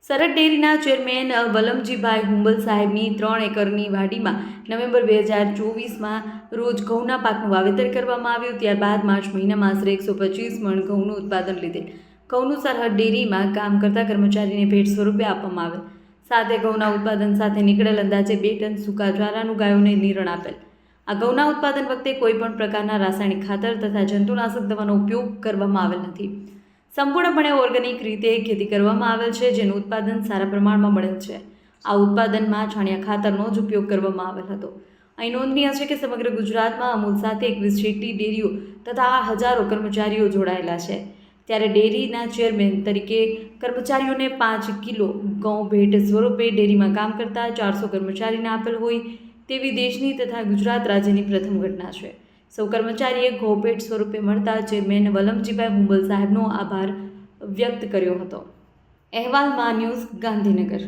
સરહદ ડેરીના ચેરમેન વલમજીભાઈ હુંબલ સાહેબની 3 એકરની વાડીમાં નવેમ્બર 2024માં રોજ ઘઉંના પાકનું વાવેતર કરવામાં આવ્યું. ત્યારબાદ માર્ચ મહિનામાં આશરે 125 મણ ઘઉંનું ઉત્પાદન લીધેલ. ઘઉંનું સરહદ ડેરીમાં કામ કરતા કર્મચારીને ભેટ સ્વરૂપે આપવામાં આવેલ. સાથે ઘઉંના ઉત્પાદન સાથે નીકળેલ અંદાજે 2 ટન સૂકા ચારાનું ગાયોને નિરણ આપેલ. આ ઘઉંના ઉત્પાદન વખતે કોઈપણ પ્રકારના રાસાયણિક ખાતર તથા જંતુનાશક દવાનો ઉપયોગ કરવામાં આવેલ નથી. સંપૂર્ણપણે ઓર્ગેનિક રીતે ખેતી કરવામાં આવેલ છે, જેનું ઉત્પાદન સારા પ્રમાણમાં મળેલ છે. આ ઉત્પાદનમાં છાણિયા ખાતરનો જ ઉપયોગ કરવામાં આવેલ હતો. અહીં નોંધનીય છે કે સમગ્ર ગુજરાતમાં અમૂલ સાથે 21 જેટલી ડેરીઓ તથા હજારો કર્મચારીઓ જોડાયેલા છે. ત્યારે ડેરીના ચેરમેન તરીકે કર્મચારીઓને 5 કિલો ઘઉં ભેટ સ્વરૂપે ડેરીમાં કામ કરતા 400 કર્મચારીને આપેલ હોય તેવી દેશની તથા ગુજરાત રાજ્યની પ્રથમ ઘટના છે. સૌ કર્મચારીએ ઘઉં ભેટ સ્વરૂપે મળતા ચેરમેન વલમજીભાઈ હુંબલ સાહેબનો આભાર વ્યક્ત કર્યો હતો. અહેવાલ માં ન્યૂઝ, ગાંધીનગર.